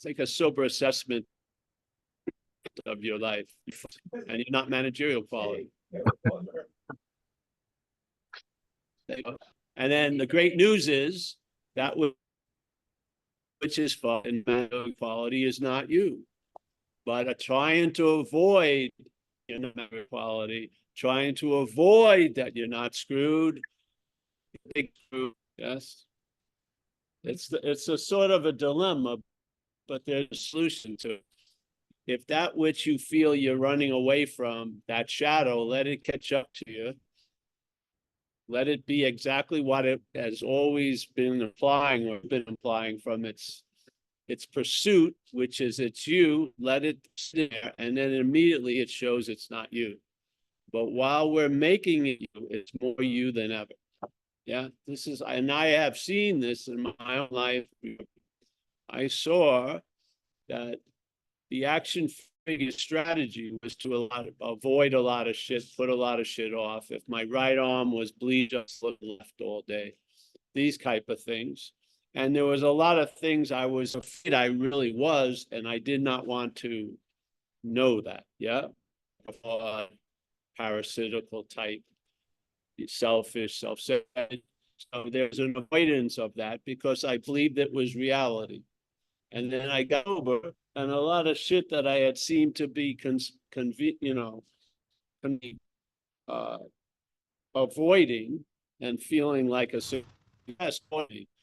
take a sober assessment of your life, and you're not managerial quality. And then the great news is that which is fun and managerial quality is not you, but trying to avoid your managerial quality, trying to avoid that you're not screwed. Big screw, yes. It's a sort of a dilemma, but there's a solution to it. If that which you feel you're running away from, that shadow, let it catch up to you. Let it be exactly what it has always been implying or been implying from its pursuit, which is it's you. Let it sit there, and then immediately it shows it's not you. But while we're making it you, it's more you than ever. Yeah, this is, and I have seen this in my own life. I saw that the action figure strategy was to avoid a lot of shit, put a lot of shit off. If my right arm was bleeding, just look left all day, these type of things. And there was a lot of things I was afraid I really was, and I did not want to know that. Yeah, parasitical type, selfish, self-centered. So there's an avoidance of that because I believed it was reality. And then I got over, and a lot of shit that I had seemed to be avoiding and feeling like a success,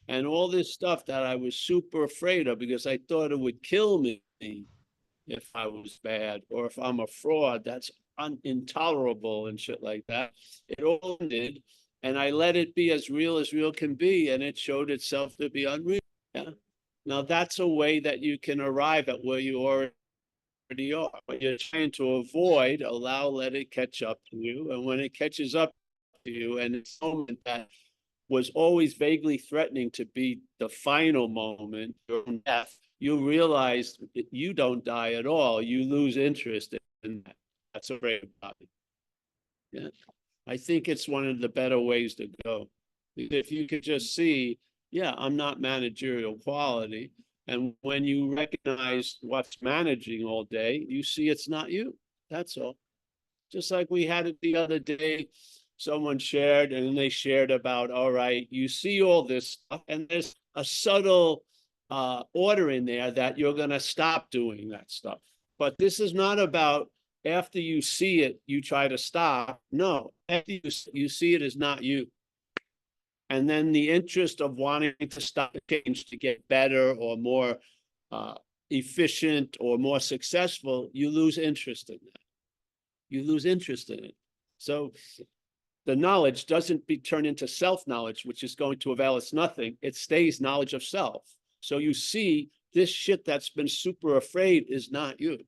and all this stuff that I was super afraid of because I thought it would kill me if I was bad, or if I'm a fraud, that's intolerable and shit like that. It all did, and I let it be as real can be, and it showed itself to be unreal. Yeah. Now that's a way that you can arrive at where you already are. When you're trying to avoid, let it catch up to you, and when it catches up to you, and it's a moment that was always vaguely threatening to be the final moment, your death, you realize you don't die at all. You lose interest in that. That's a great body. Yeah, I think it's one of the better ways to go. If you could just see, yeah, I'm not managerial quality. And when you recognize what's managing all day, you see it's not you. That's all. Just like we had it the other day, someone shared, and they shared about, all right, you see all this stuff, and there's a subtle order in there that you're going to stop doing that stuff. But this is not about after you see it, you try to stop. No, after you see it is not you. And then the interest of wanting to stop change to get better or more efficient or more successful, you lose interest in that. You lose interest in it. So the knowledge doesn't be turned into self-knowledge, which is going to avail us nothing. It stays knowledge of self. So you see this shit that's been super afraid is not you.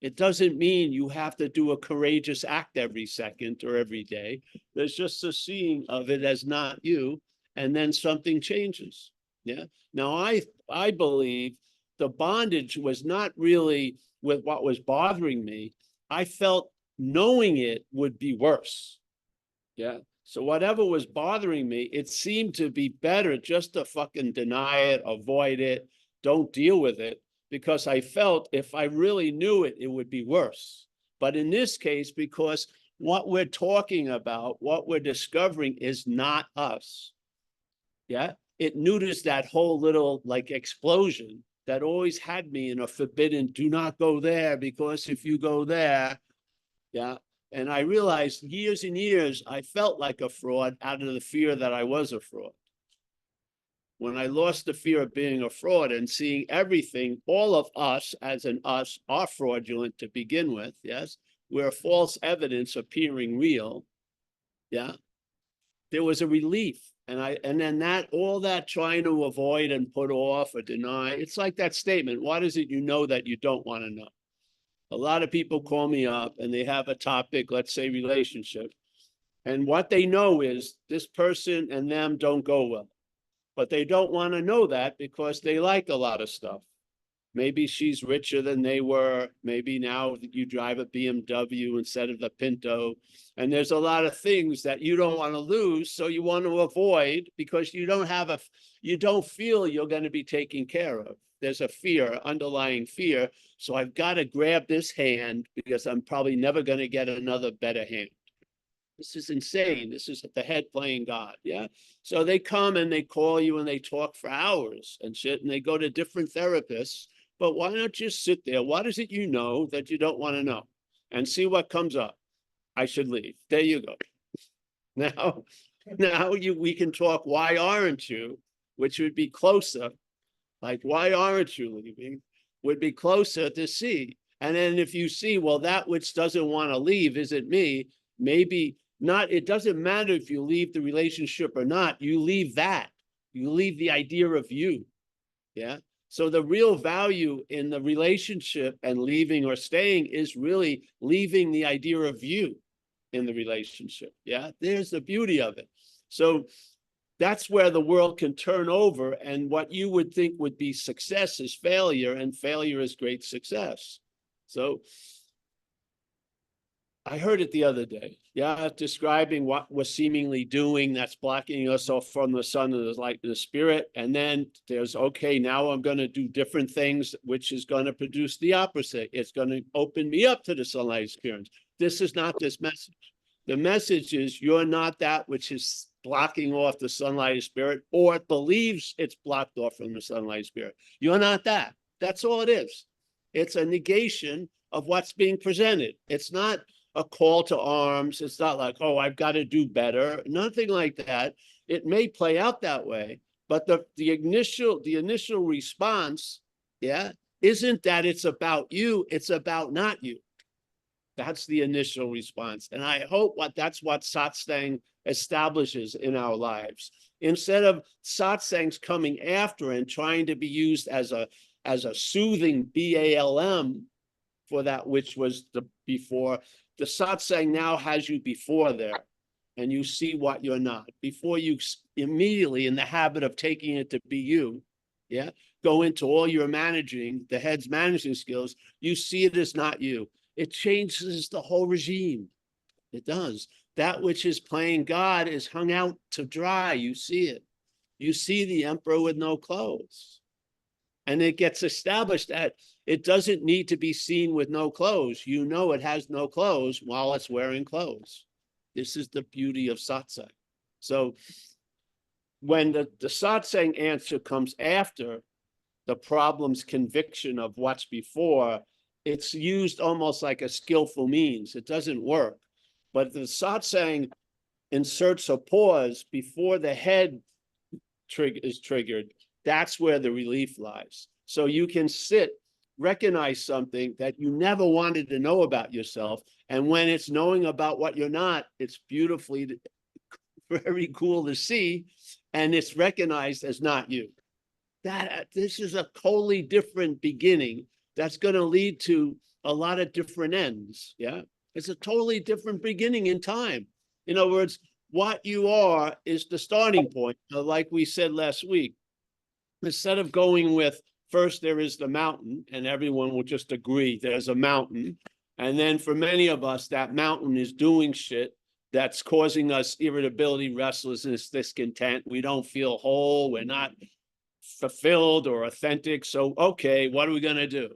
It doesn't mean you have to do a courageous act every second or every day. There's just a seeing of it as not you, and then something changes. Yeah. Now, I believe the bondage was not really with what was bothering me. I felt knowing it would be worse. Yeah. So whatever was bothering me, it seemed to be better just to fucking deny it, avoid it, don't deal with it, because I felt if I really knew it, it would be worse. But in this case, because what we're talking about, what we're discovering is not us. Yeah. It neuters that whole little like explosion that always had me in a forbidden, do not go there, because if you go there, yeah. And I realized years and years, I felt like a fraud out of the fear that I was a fraud. When I lost the fear of being a fraud and seeing everything, all of us as an us are fraudulent to begin with. Yes. We're false evidence appearing real. Yeah. There was a relief. And then all that trying to avoid and put off or deny, it's like that statement. What is it you know that you don't want to know? A lot of people call me up and they have a topic, let's say relationship. And what they know is this person and them don't go well. But they don't want to know that because they like a lot of stuff. Maybe she's richer than they were. Maybe now you drive a BMW instead of the Pinto. And there's a lot of things that you don't want to lose. So you want to avoid because you don't feel you're going to be taken care of. there's a fear, underlying fear. So I've got to grab this hand because I'm probably never going to get another better hand. This is insane. This is the head playing God. Yeah. So they come and they call you and they talk for hours and shit, and they go to different therapists. But why not just sit there? What is it you know that you don't want to know? And see what comes up. I should leave. There you go. Now we can talk, why aren't you? Which would be closer. Like, why aren't you leaving? Would be closer to see. And then if you see, well, that which doesn't want to leave isn't me, maybe not. It doesn't matter if you leave the relationship or not. You leave that. You leave the idea of you. Yeah. So the real value in the relationship and leaving or staying is really leaving the idea of you in the relationship. Yeah. There's the beauty of it. So that's where the world can turn over, and what you would think would be success is failure, and failure is great success. So I heard it the other day, yeah, describing what we're seemingly doing that's blocking us off from the sun and the light and the spirit. And then there's, okay, now I'm going to do different things, which is going to produce the opposite. It's going to open me up to the sunlight experience. This is not this message. The message is you're not that which is blocking off the sunlight spirit, or it believes it's blocked off from the sunlight spirit. You're not that. That's all it is. It's a negation of what's being presented. It's not a call to arms. It's not like, oh, I've got to do better. Nothing like that. It may play out that way, but the initial response, yeah, isn't that it's about you. It's about not you. That's the initial response. And I hope that's what satsang establishes in our lives. Instead of satsangs coming after and trying to be used as a soothing BALM for that which was the before, the satsang now has you before there, and you see what you're not. Before you immediately in the habit of taking it to be you, yeah, go into all your managing, the head's managing skills, you see it as not you. It changes the whole regime. It does. That which is playing God is hung out to dry. You see it. You see the emperor with no clothes. And it gets established that it doesn't need to be seen with no clothes. You know it has no clothes while it's wearing clothes. This is the beauty of satsang. So when the satsang answer comes after the problem's conviction of what's before, it's used almost like a skillful means. It doesn't work. But the satsang inserts a pause before the head is triggered. That's where the relief lies. So you can sit, recognize something that you never wanted to know about yourself. And when it's knowing about what you're not, it's beautifully, very cool to see. And it's recognized as not you. This is a totally different beginning that's going to lead to a lot of different ends. Yeah. It's a totally different beginning in time. In other words, what you are is the starting point. Like we said last week, instead of going with first there is the mountain, and everyone will just agree there's a mountain. And then for many of us, that mountain is doing shit that's causing us irritability, restlessness, discontent. We don't feel whole. We're not fulfilled or authentic. So, okay, what are we going to do?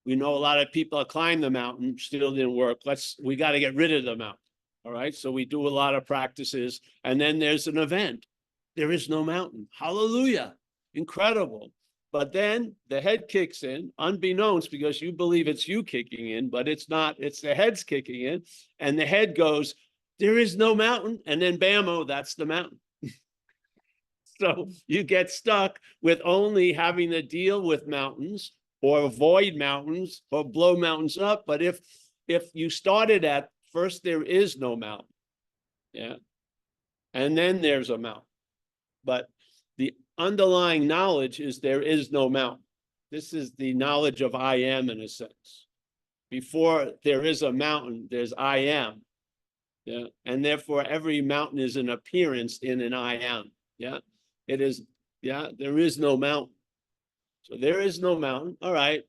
We know a lot of people climb the mountain, still didn't work. We got to get rid of the mountain. All right. So we do a lot of practices, and then there's an event. There is no mountain. Hallelujah. Incredible. But then the head kicks in, unbeknownst, because you believe it's you kicking in, but it's not. It's the head's kicking in. And the head goes, there is no mountain. And then bammo, that's the mountain. So you get stuck with only having to deal with mountains, or avoid mountains, or blow mountains up. But if you started at first, there is no mountain. Yeah. And then there's a mountain. But the underlying knowledge is there is no mountain. This is the knowledge of I am, in a sense. Before there is a mountain, there's I am. Yeah. And therefore every mountain is an appearance in an I am. Yeah. It is, yeah, there is no mountain. So there is no mountain. All right,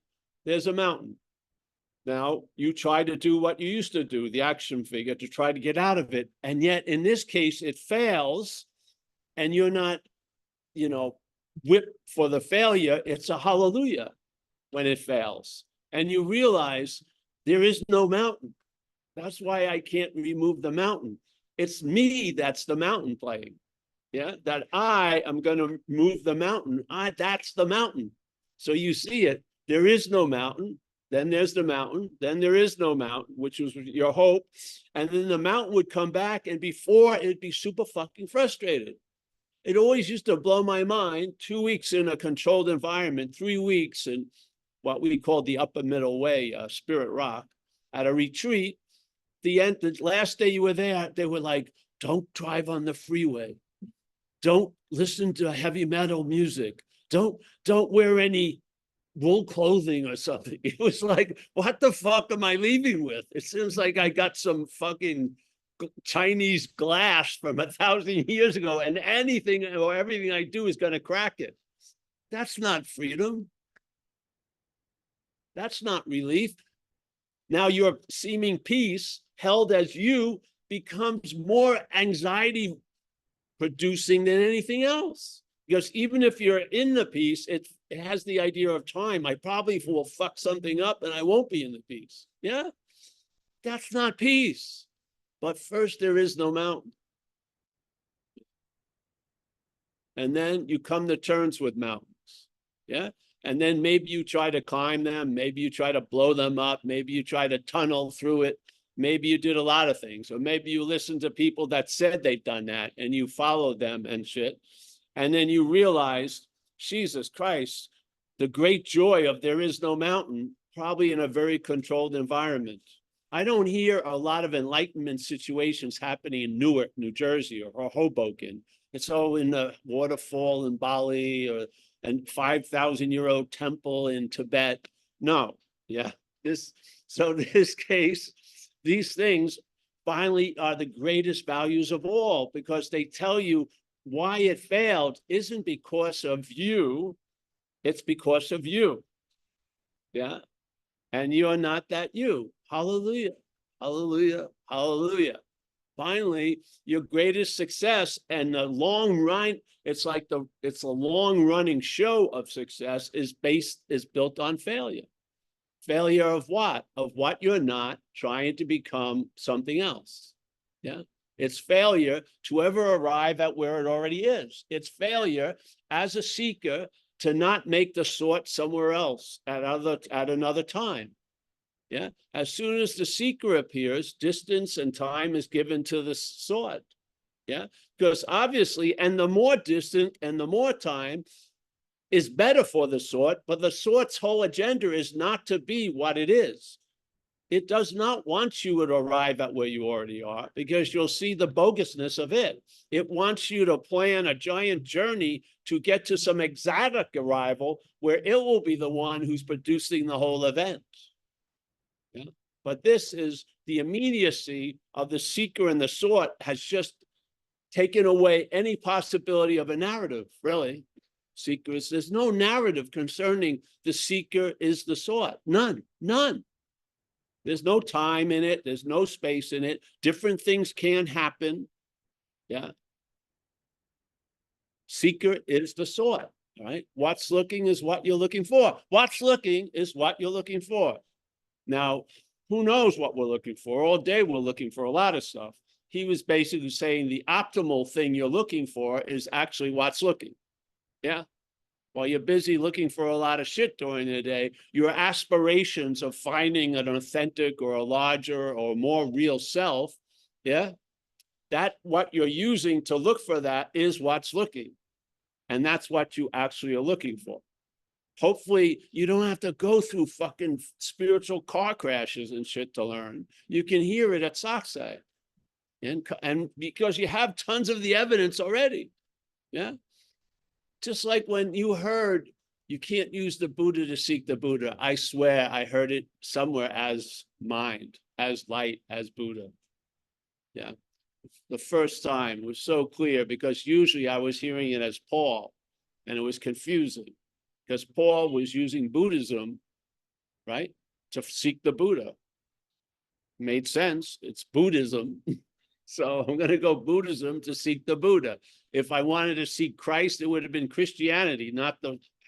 there's a mountain. Now you try to do what you used to do, the action figure, to try to get out of it. And yet in this case, it fails, and you're not, whip for the failure, it's a hallelujah when it fails. And you realize there is no mountain. That's why I can't remove the mountain. It's me that's the mountain playing. Yeah, that I am going to move the mountain. That's the mountain. So you see it. There is no mountain. Then there's the mountain. Then there is no mountain, which was your hope. And then the mountain would come back, and before it'd be super fucking frustrated. It always used to blow my mind. 2 weeks in a controlled environment, 3 weeks in what we call the upper middle way, Spirit Rock, at a retreat. The last day you were there, they were like, don't drive on the freeway. Don't listen to heavy metal music. Don't wear any wool clothing or something. It was like, what the fuck am I leaving with? It seems like I got some fucking Chinese glass from 1,000 years ago, and anything or everything I do is going to crack it. That's not freedom. That's not relief. Now your seeming peace, held as you, becomes more anxiety producing than anything else. Because even if you're in the peace, it has the idea of time. I probably will fuck something up and I won't be in the peace. Yeah, that's not peace. But first, there is no mountain. And then you come to terms with mountains. Yeah. And then maybe you try to climb them. Maybe you try to blow them up. Maybe you try to tunnel through it. Maybe you did a lot of things. Or maybe you listened to people that said they've done that and you followed them and shit. And then you realized, Jesus Christ, the great joy of there is no mountain, probably in a very controlled environment. I don't hear a lot of enlightenment situations happening in Newark, New Jersey, or Hoboken. It's all in a waterfall in Bali or a 5,000-year-old temple in Tibet. No, yeah. So this case, these things finally are the greatest values of all, because they tell you why it failed isn't because of you, it's because of you. Yeah. And you're not that you. Hallelujah. Hallelujah. Hallelujah. Finally, your greatest success and the long run, it's a long running show of success is built on failure. Failure of what? Of what you're not, trying to become something else. Yeah. It's failure to ever arrive at where it already is. It's failure as a seeker to not make the sort somewhere else at another time. Yeah. As soon as the seeker appears, distance and time is given to the sort. Yeah. Because obviously, and the more distant and the more time is better for the sort, but the sort's whole agenda is not to be what it is. It does not want you to arrive at where you already are, because you'll see the bogusness of it. It wants you to plan a giant journey to get to some exotic arrival where it will be the one who's producing the whole event. Yeah? But this is the immediacy of the seeker and the sort has just taken away any possibility of a narrative, really. Seekers, there's no narrative concerning the seeker is the sort. None. There's no time in it. There's no space in it. Different things can happen. Yeah. Seeker is the sort, right? What's looking is what you're looking for. What's looking is what you're looking for. Now, who knows what we're looking for? All day we're looking for a lot of stuff. He was basically saying the optimal thing you're looking for is actually what's looking. Yeah. While you're busy looking for a lot of shit during the day, your aspirations of finding an authentic or a larger or more real self, yeah, that what you're using to look for that is what's looking. And that's what you actually are looking for. Hopefully, you don't have to go through fucking spiritual car crashes and shit to learn. You can hear it at Saksai. And because you have tons of the evidence already. Yeah. Just like when you heard you can't use the Buddha to seek the Buddha. I swear I heard it somewhere as mind, as light, as Buddha. Yeah. The first time was so clear, because usually I was hearing it as Paul, and it was confusing because Paul was using Buddhism, right, to seek the Buddha. Made sense. It's Buddhism. So I'm going to go Buddhism to seek the Buddha. If I wanted to seek Christ, it would have been Christianity, not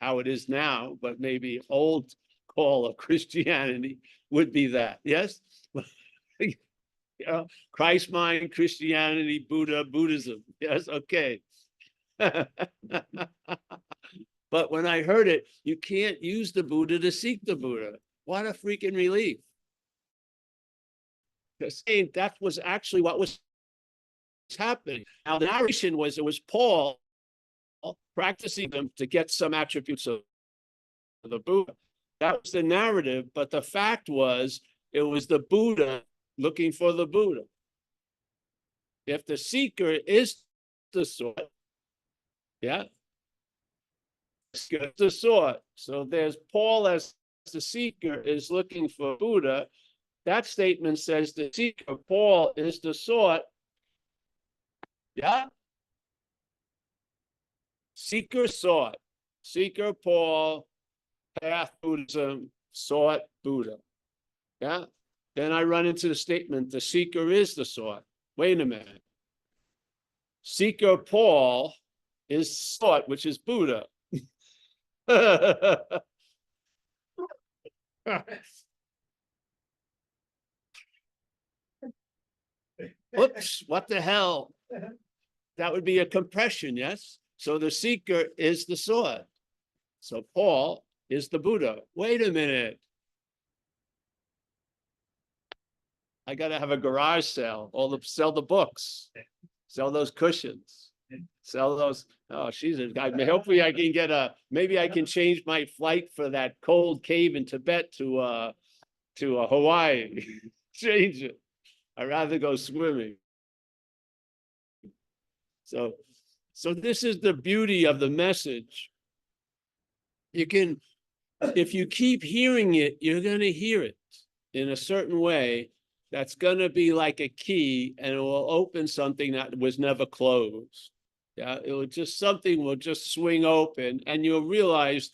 how it is now, but maybe old call of Christianity would be that. Yes? Christ mind, Christianity, Buddha, Buddhism. Yes, okay. But when I heard it, you can't use the Buddha to seek the Buddha. What a freaking relief. Saying that was actually what was happening. Now, the narration was it was Paul practicing them to get some attributes of the Buddha. That was the narrative, but the fact was it was the Buddha looking for the Buddha. If the seeker is the sort, yeah, the sort. So there's Paul as the seeker is looking for Buddha. That statement says the seeker, Paul, is the sort. Yeah. Seeker, sought. Seeker, Paul, path, Buddhism, sought, Buddha. Yeah. Then I run into the statement, the seeker is the sought. Wait a minute. Seeker, Paul, is sought, which is Buddha. Oops, what the hell? That would be a compression, yes? So the seeker is the sought. So Paul is the Buddha. Wait a minute. I got to have a garage sale. Sell the books, sell those cushions, sell those. Oh, she's a guy. Hopefully, I can get maybe I can change my flight for that cold cave in Tibet to Hawaii. Change it. I'd rather go swimming. So this is the beauty of the message. You can, if you keep hearing it, you're going to hear it in a certain way. That's going to be like a key, and it will open something that was never closed. Yeah, it will just, something will just swing open, and you'll realize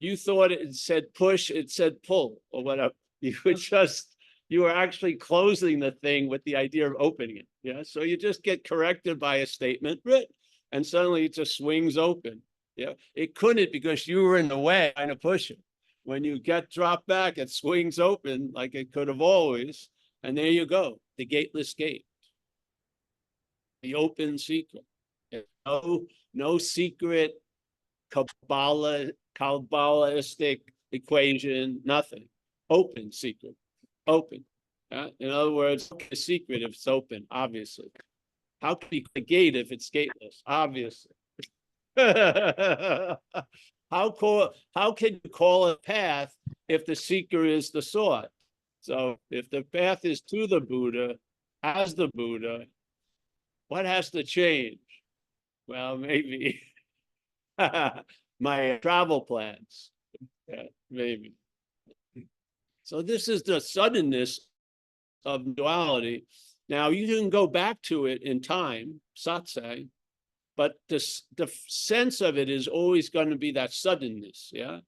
you thought it said push, it said pull, or whatever. You were actually closing the thing with the idea of opening it. Yeah, so you just get corrected by a statement, and suddenly it just swings open. Yeah, it couldn't because you were in the way trying to push it. When you get dropped back, it swings open like it could have always. And there you go, the gateless gate, the open secret. No secret Kabbalistic equation, nothing. Open secret, open. In other words, a secret if it's open, obviously. How can you be a gate if it's gateless? Obviously. How can you call a path if the seeker is the sought? So if the path is to the Buddha, as the Buddha, what has to change? Well, maybe my travel plans. Yeah, maybe. So this is the suddenness of duality. Now you can go back to it in time, satsang, but the sense of it is always going to be that suddenness, yeah?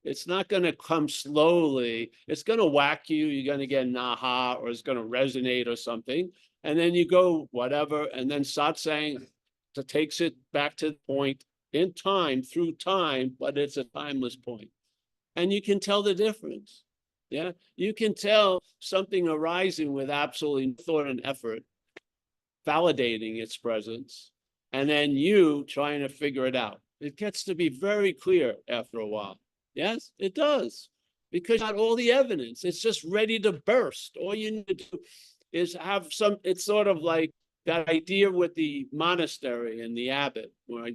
It's not going to come slowly. It's going to whack you. You're going to get an aha, or it's going to resonate or something. And then you go whatever. And then satsang takes it back to the point in time, through time, but it's a timeless point. And you can tell the difference. Yeah, you can tell something arising with absolutely no thought and effort, validating its presence, and then you trying to figure it out. It gets to be very clear after a while. Yes, it does. Because not all the evidence, it's just ready to burst. All you need to do is have some, it's sort of like that idea with the monastery and the abbot, where I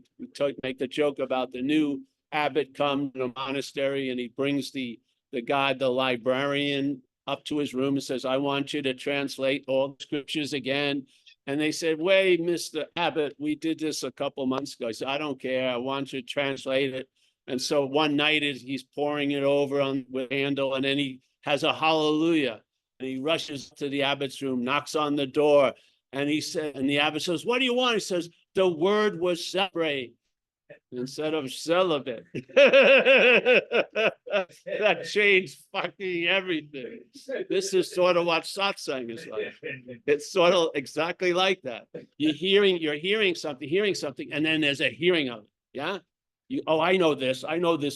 make the joke about the new abbot comes to a monastery and he brings the librarian up to his room and says, I want you to translate all the scriptures again. And they said, wait, Mr. Abbot, we did this a couple months ago. I said, I don't care. I want you to translate it. And so one night he's pouring it over with a handle, and then he has a hallelujah. And he rushes to the abbot's room, knocks on the door, and the abbot says, what do you want? He says, the word was separate. instead of celibate. That changed fucking everything. This is sort of what satsang is like. It's sort of exactly like that. You're hearing something, and then there's a hearing of it. Yeah. Oh, I know this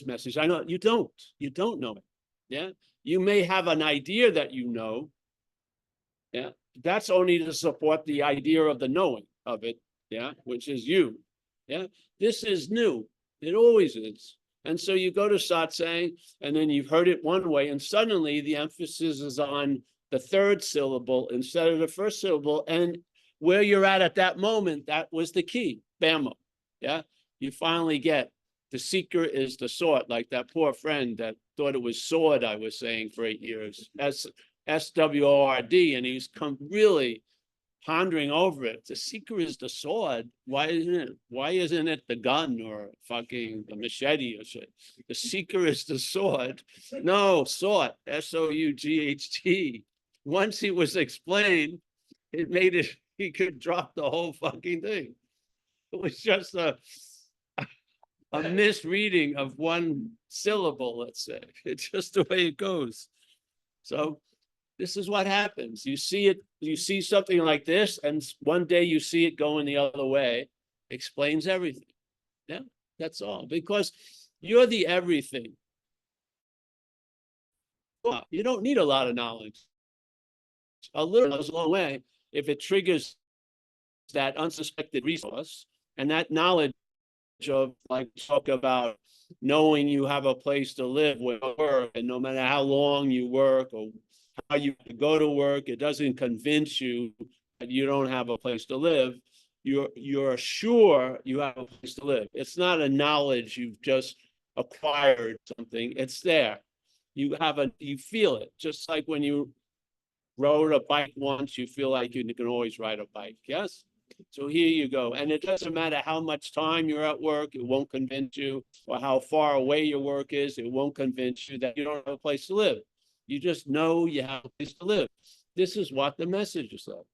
message. I know you don't know it. Yeah. You may have an idea that you know. Yeah. That's only to support the idea of the knowing of it. Yeah. Which is you. Yeah. This is new. It always is. And so you go to satsang, and then you've heard it one way, and suddenly the emphasis is on the third syllable instead of the first syllable. And where you're at that moment, that was the key. Bammo. Yeah. You finally get the seeker is the sword, like that poor friend that thought it was sword, I was saying, for 8 years. SWORD, and he's really pondering over it. The seeker is the sword. Why isn't it the gun or fucking the machete or shit? The seeker is the sword. No, sword. SOUGHT. Once he was explained, it made it, he could drop the whole fucking thing. It was just a misreading of one syllable, let's say. It's just the way it goes. So this is what happens. You see something like this, and one day you see it going the other way. Explains everything. Yeah, that's all. Because you're the everything. Well, you don't need a lot of knowledge. A little goes a long way if it triggers that unsuspected resource, and that knowledge of, like, talk about knowing you have a place to live where you work, and no matter how long you work or how you go to work, it doesn't convince you that you don't have a place to live. You're sure you have a place to live. It's not a knowledge you've just acquired something. It's there. You feel it. Just like when you rode a bike once, you feel like you can always ride a bike. Yes. So here you go. And it doesn't matter how much time you're at work, it won't convince you, or how far away your work is, it won't convince you that you don't have a place to live. You just know you have a place to live. This is what the message is like.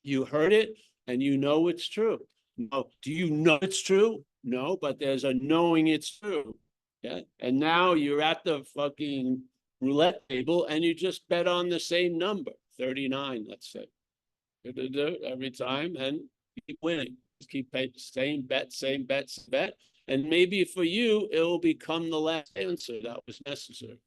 You heard it and you know it's true. No, do you know it's true? No, but there's a knowing it's true. Yeah. And now you're at the fucking roulette table and you just bet on the same number, 39, let's say. Every time, and keep winning. Keep paying same bet. And maybe for you, it will become the last answer that was necessary.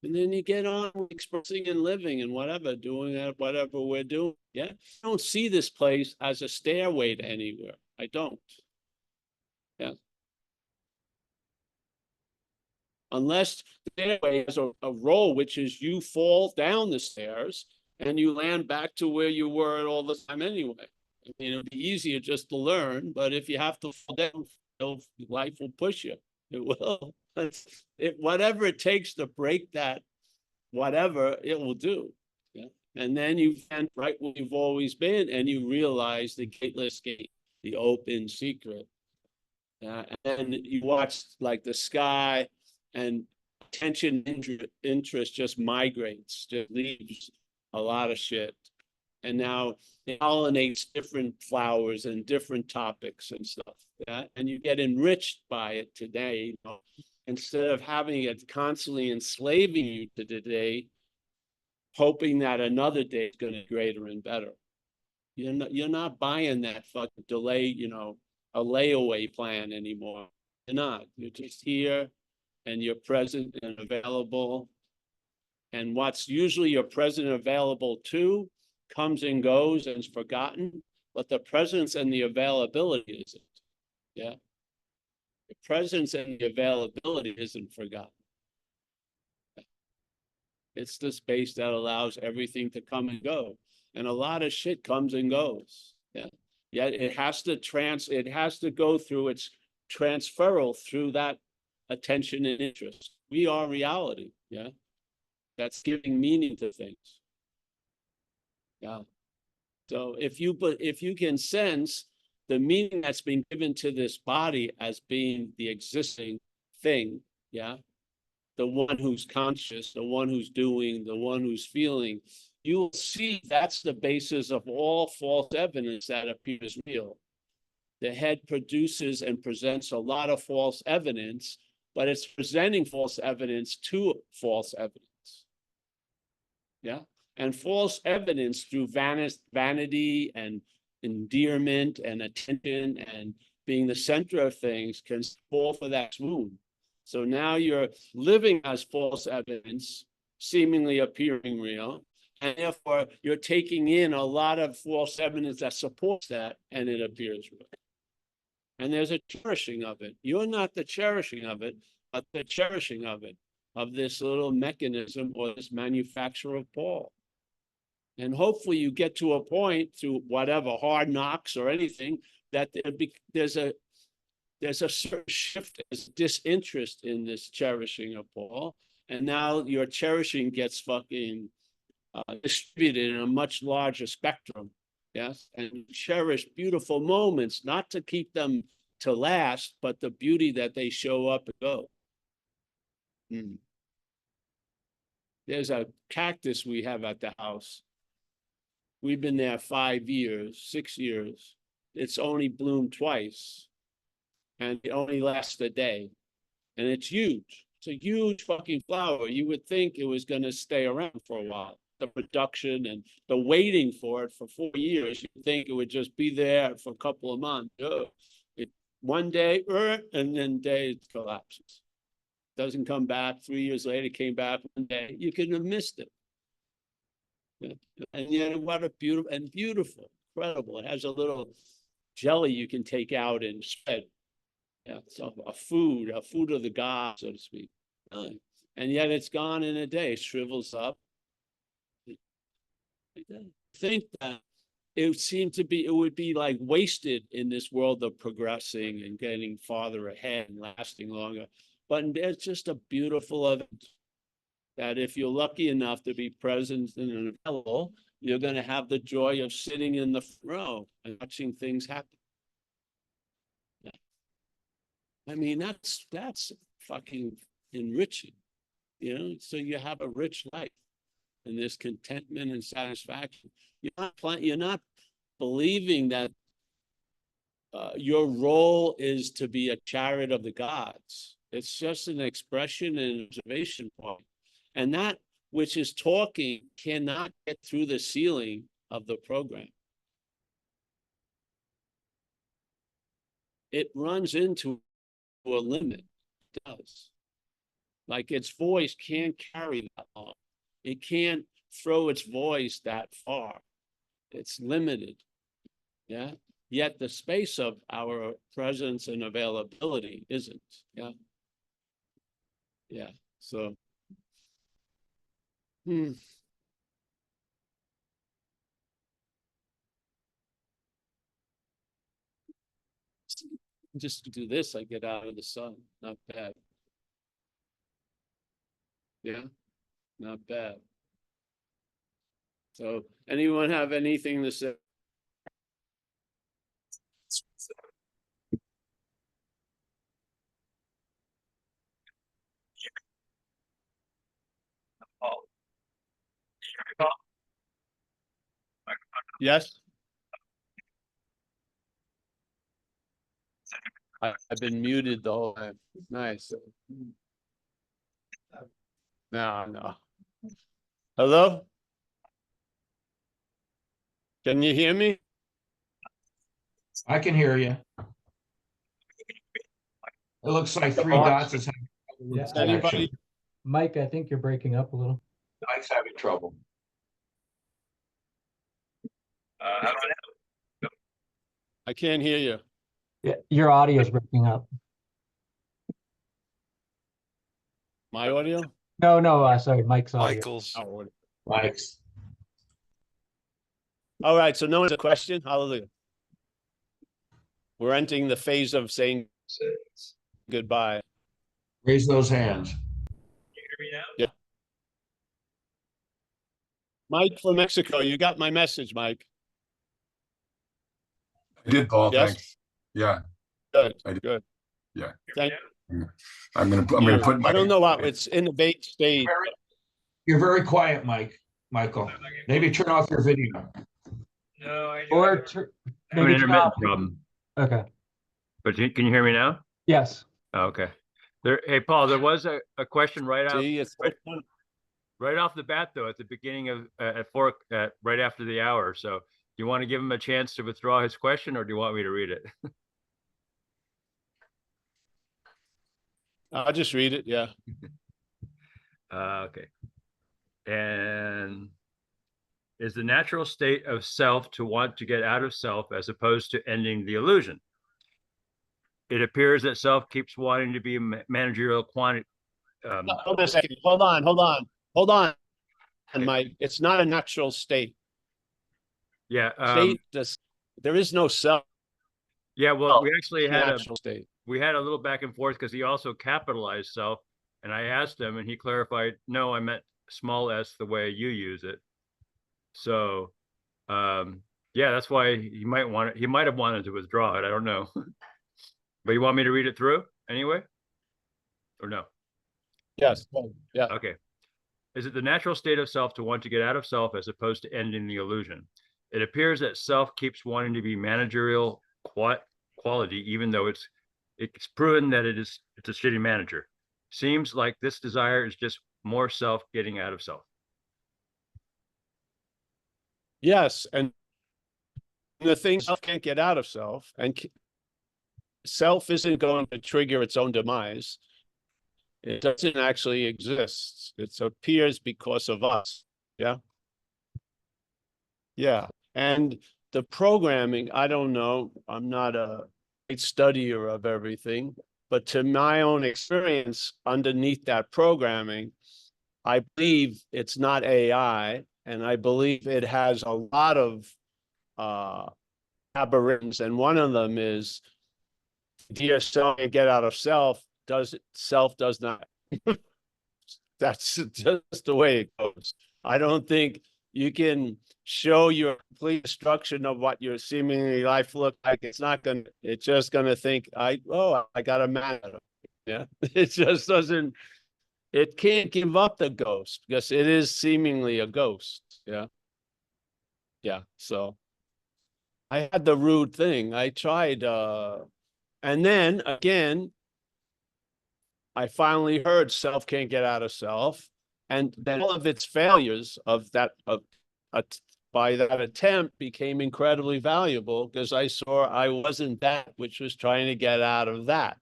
And then you get on expressing and living and whatever, doing whatever we're doing. Yeah. I don't see this place as a stairway to anywhere. I don't. Yeah. Unless the stairway has a role, which is you fall down the stairs and you land back to where you were all the time anyway. I mean, it'll be easier just to learn, but if you have to fall down, life will push you. It will. Whatever it takes to break that, whatever it will do. Yeah. And then you find right where you've always been, and you realize the gateless gate, the open secret. And you watch like the sky, and attention interest just migrates, just leaves a lot of shit. And now it pollinates different flowers and different topics and stuff. Yeah? And you get enriched by it today. You know, instead of having it constantly enslaving you to today, hoping that another day is going to be greater and better. You're not buying that fucking delay, a layaway plan anymore. You're not. You're just here, and you're present and available. And what's usually you're present and available to comes and goes and is forgotten, but the presence and the availability isn't. Yeah. The presence and the availability isn't forgotten. It's the space that allows everything to come and go. And a lot of shit comes and goes. Yeah. Yet it has to go through its transferal through that attention and interest. We are reality. Yeah. That's giving meaning to things. Yeah. So if you can sense the meaning that's been given to this body as being the existing thing, yeah, the one who's conscious, the one who's doing, the one who's feeling, you'll see that's the basis of all false evidence that appears real. the head produces and presents a lot of false evidence, but it's presenting false evidence to false evidence. Yeah. And false evidence through vanity and endearment and attention and being the center of things can fall for that swoon. So now you're living as false evidence, seemingly appearing real, and therefore you're taking in a lot of false evidence that supports that, and it appears real. And there's a cherishing of it. You're not the cherishing of it, but the cherishing of it, of this little mechanism or this manufacture of Paul. And hopefully you get to a point through whatever hard knocks or anything that there's a certain shift, there's disinterest in this cherishing of Paul, and now your cherishing gets fucking distributed in a much larger spectrum. Yes, and cherish beautiful moments, not to keep them to last, but the beauty that they show up and go. There's a cactus we have at the house. We've been there 5 years, 6 years. It's only bloomed twice, and it only lasts a day, and it's huge. It's a huge fucking flower. You would think it was going to stay around for a while. The production and the waiting for it for 4 years, you'd think it would just be there for a couple of months. One day, and then day it collapses. Doesn't come back. 3 years later, came back one day. You could have missed it. Yeah. And yet, what a beautiful, incredible. It has a little jelly you can take out and spread. Yeah, so a food of the gods, so to speak. And yet it's gone in a day, it shrivels up. I think that it would be like wasted in this world of progressing and getting farther ahead and lasting longer. But it's just a beautiful event that if you're lucky enough to be present and available, you're going to have the joy of sitting in the front row and watching things happen. Yeah. I mean, that's fucking enriching, you know? So you have a rich life and there's contentment and satisfaction. You're not believing that your role is to be a chariot of the gods. It's just an expression and observation point. And that which is talking cannot get through the ceiling of the program. It runs into a limit. It does. Like its voice can't carry that long. It can't throw its voice that far. It's limited. Yeah. Yet the space of our presence and availability isn't. Yeah. Yeah. So. Just to do this, I get out of the sun. Not bad. Yeah, not bad. So, anyone have anything to say? Yes. I've been muted the whole time. Nice. No. Hello? Can you hear me? I can hear you. It looks like three dots is having trouble with the Anybody? connection. Mike, I think you're breaking up a little. Mike's having trouble. I can't hear you. Yeah, your audio is breaking up. My audio? No, sorry, Mike's audio. Michael's. Oh, Mike's. all right, so no one's a question? Hallelujah. We're entering the phase of saying goodbye. Raise those hands. Yeah. Mike from Mexico, you got my message, Mike. I did, Paul. Yes? Thanks. Yeah. Good. I did. Good. Yeah. Thank I'm gonna put my. I don't know what it's in the bait stage. You're very quiet, Michael. Maybe turn off your video. No, I Or have maybe an intermittent problem. Okay. But can you hear me now? Yes. Oh, okay. Hey, Paul, there was a question right off the bat, though, at the beginning of right after the hour. So do you want to give him a chance to withdraw his question, or do you want me to read it? I'll just read it. Yeah. Okay. And is the natural state of self to want to get out of self as opposed to ending the illusion? It appears that self keeps wanting to be managerial quantity. Hold on a second. Hold on. And it's not a natural state. Yeah. There is no self. Yeah. Well, we actually had Natural state. we had a little back and forth because he also capitalized self, and I asked him, and he clarified, no, I meant small s the way you use it. So, yeah, that's why he might have wanted to withdraw it. I don't know. But you want me to read it through anyway? Or no? Yes. Yeah. Okay. Is it the natural state of self to want to get out of self as opposed to ending the illusion? It appears that self keeps wanting to be managerial quality, even though it's proven that it's a shitty manager. Seems like this desire is just more self getting out of self. Yes. And the thing self can't get out of self, and self isn't going to trigger its own demise. It doesn't actually exist. It appears because of us. Yeah. Yeah. And the programming, I don't know. I'm not a great studier of everything, but to my own experience underneath that programming, I believe it's not AI, and I believe it has a lot of aberrations. And one of them is, dear self, get out of self. Self does not. That's just the way it goes. I don't think you can show your complete destruction of what your seemingly life look like. It's just gonna think, I got a man. Yeah. It just doesn't, it can't give up the ghost because it is seemingly a ghost. Yeah. Yeah. So I had the rude thing. I tried, and then again, I finally heard self can't get out of self. And then all of its failures by that attempt became incredibly valuable because I saw I wasn't that which was trying to get out of that.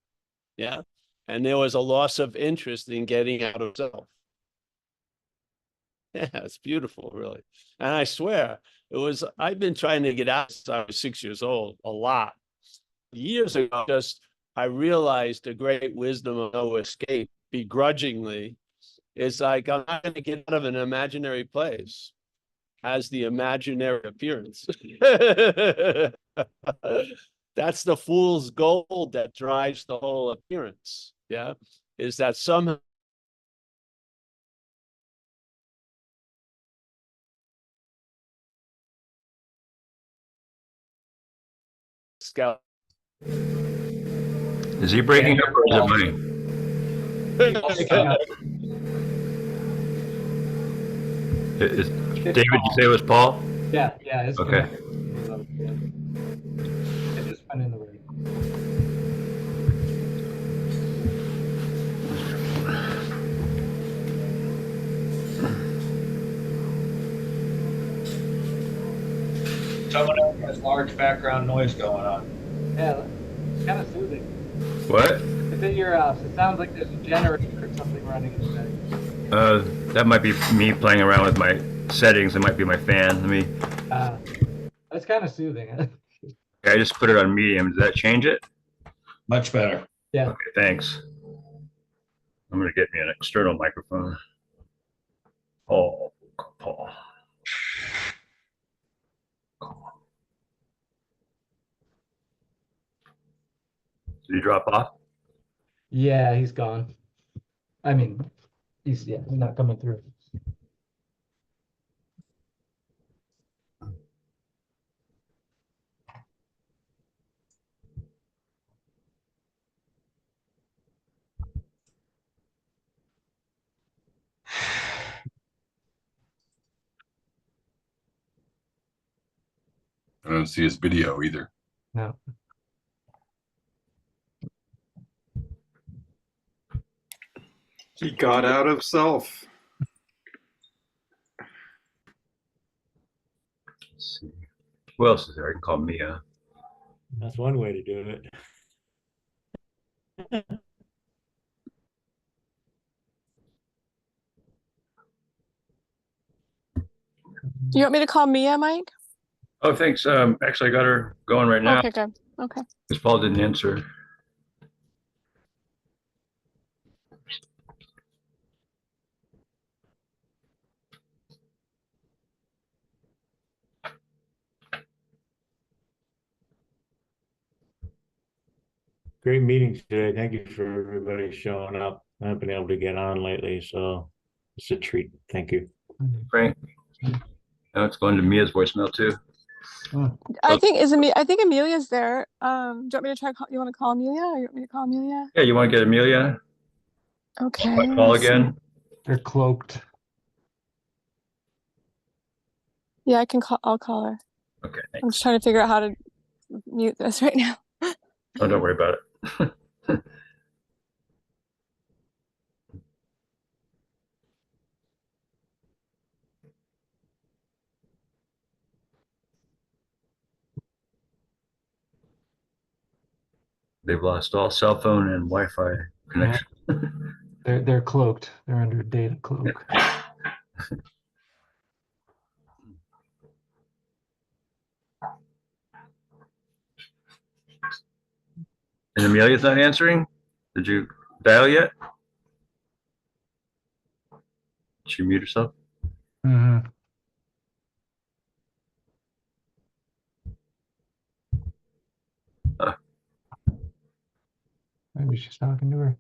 Yeah. And there was a loss of interest in getting out of self. Yeah, it's beautiful, really. And I swear, I've been trying to get out since I was 6 years old, a lot. Years ago, I realized the great wisdom of no escape begrudgingly. It's like, I'm not going to get out of an imaginary place as the imaginary appearance. That's the fool's gold that drives the whole appearance. Yeah. Is that somehow scout. Is he breaking up, or is it mine? David, you say it was Paul? Yeah. It's Okay. It just went in the way. Someone else has large background noise going on. Yeah, it's kind of soothing. What? It's in your house. It sounds like there's a generator or something running in the back. That might be me playing around with my settings. It might be my fan. Let me. That's kind of soothing. Okay, I just put it on medium. Does that change it? Much better. Yeah. Okay, thanks. I'm gonna get me an external microphone. Paul. Did he drop off? Yeah, he's gone. I mean, he's not coming through. I don't see his video either. No. He got out of self. Let's see. Who else is there? I can call Mia. That's one way to do it. Do you want me to call Mia, Mike? Oh, thanks. Actually, I got her going right now Okay, good. Okay. because Paul didn't answer. Great meeting today. Thank you for everybody showing up. I haven't been able to get on lately, so it's a treat. Thank you. Frank. Now it's going to Mia's voicemail too. I think Amelia's there. Do you want me to try? You want to call Amelia, or you want me to call Amelia? Yeah, you want to get Amelia? Okay. Call let's see. again. They're cloaked. Yeah, I can call. I'll call her. Okay. I'm just trying to figure out how to mute this right now. Oh, don't worry about it. They've lost all cell phone and Wi-Fi connection. They're cloaked. They're under data cloak. And Amelia's not answering? Did you dial yet? Did she mute herself? Mm-hmm. Maybe she's talking to her.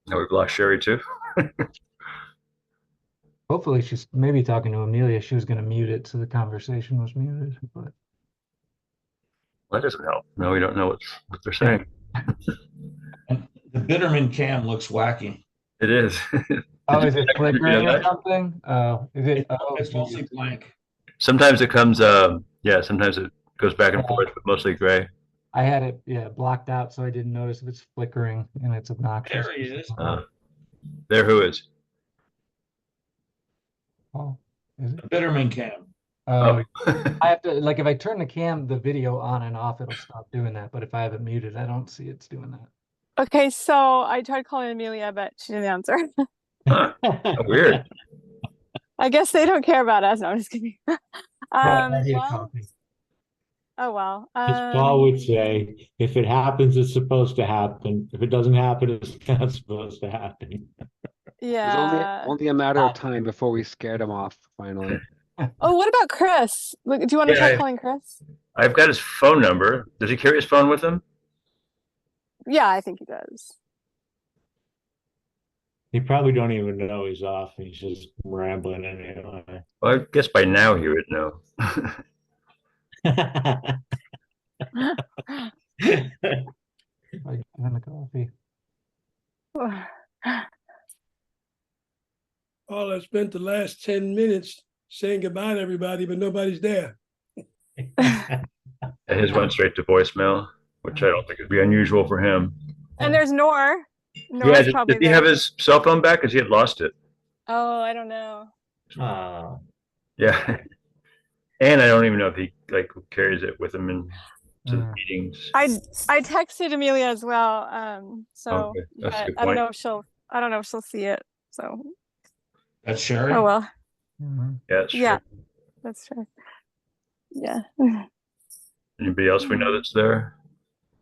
No, we've lost Sherry too. Hopefully she's maybe talking to Amelia. She was going to mute it so the conversation was muted, but That doesn't help. No, we don't know what they're saying. And the Bitterman cam looks wacky. It is. oh, is it check- did you flickering know or that? something? Oh, is it? Oh, It's mostly blank. Sometimes it comes, yeah, sometimes it goes back and forth, but mostly gray. I had it, yeah, blocked out, so I didn't notice if it's flickering and it's obnoxious. There he is. There, who is? Oh, is it? The Bitterman cam. Oh, I have to, like, if I turn the cam, the video on and off, it'll stop doing that. But if I have it muted, I don't see it's doing that. Okay, so I tried calling Amelia, but she didn't answer. Huh, weird. I guess they don't care about us. No, I'm just kidding. I need a Well, coffee. oh well. As Paul would say, if it happens, it's supposed to happen. If it doesn't happen, it's not supposed to happen. It was Yeah. only a matter of time before we scared him off finally. Oh, what about Chris? Look, do you want to Yeah, try calling Chris? I've got his phone number. Does he carry his phone with him? Yeah, I think he does. He probably don't even know he's off. He's just rambling anyway. Well, I guess by now he would know. Like, having a coffee. Oh, I spent the last 10 minutes saying goodbye to everybody, but nobody's there. And his went straight to voicemail, which I don't think would be unusual for him. And there's Nor. Yeah, Nor's did probably he there. have his cell phone back? Because he had lost it. Oh, I don't know. Yeah. And I don't even know if he like carries it with him into the meetings. I texted Amelia as well. So Okay, that's a but good I don't point. know if she'll see it. So That's Sherry. oh well. Yeah, sure. Yeah, that's true. Yeah. Anybody else we know that's there?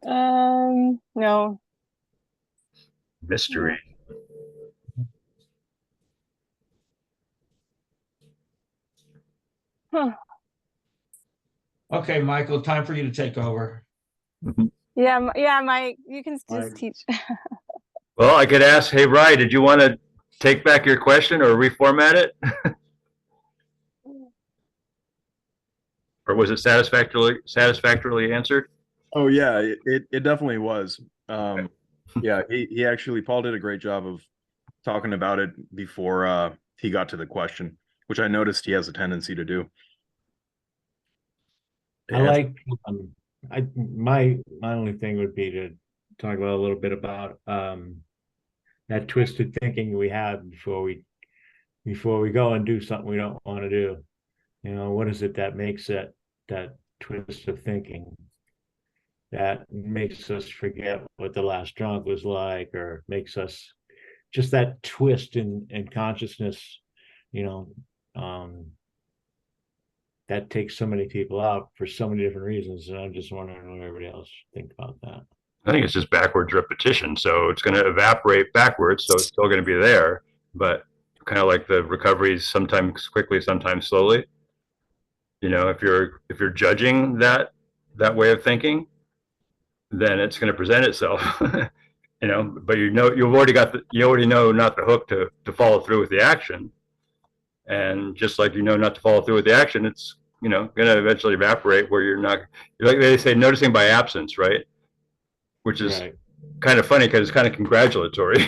No. Mystery. Huh. Okay, Michael, time for you to take over. Yeah, Mike, you can just Mike. teach. Well, I could ask, hey, Rye, did you want to take back your question or reformat it? Or was it satisfactorily answered? Oh yeah, it definitely was. Yeah, he actually, Paul did a great job of talking about it before he got to the question, which I noticed he has a tendency to do. I like my only thing would be to talk about a little bit about that twisted thinking we have before we go and do something we don't want to do. You know, what is it that makes that twist of thinking that makes us forget what the last drunk was like, or makes us just that twist in consciousness, you know, that takes so many people out for so many different reasons. And I'm just wondering what everybody else think about that. I think it's just backwards repetition. So it's going to evaporate backwards. So it's still going to be there, but kind of like the recoveries, sometimes quickly, sometimes slowly. You know, if you're judging that way of thinking, then it's going to present itself. You know, but you've already know not the hook to follow through with the action. And just like not to follow through with the action, it's going to eventually evaporate where you're not, like they say, noticing by absence, right? Which is kind of funny because it's kind of congratulatory.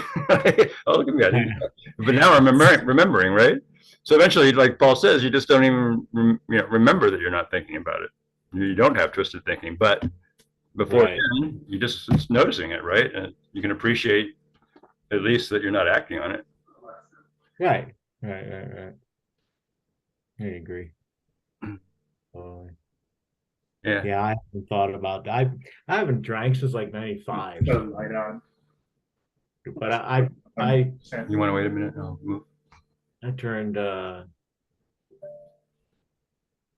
Oh, look at me. But now I'm remembering, right? So eventually, like Paul says, you just don't even remember that you're not thinking about it. You don't have twisted thinking, but before then, you just it's noticing it, right? And you can appreciate at least that you're not acting on it. Right. I agree. Yeah, I haven't thought about that. I haven't drank since like 95. But I You want to wait a minute? No, move. I turned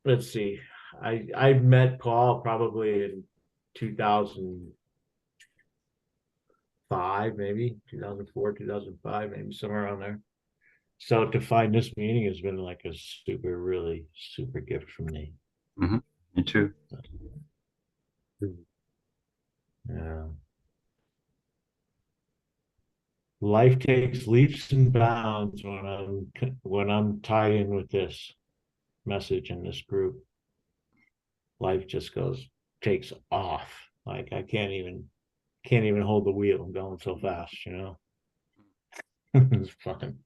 let's see. I met Paul probably in 2005, maybe 2004, 2005, maybe somewhere around there. So to find this meeting has been like a really super gift from me. Mm-hmm. Me too. Yeah. Life takes leaps and bounds when I'm tied in with this message in this group. Life just takes off. Like I can't even hold the wheel. I'm going so fast, It's fucking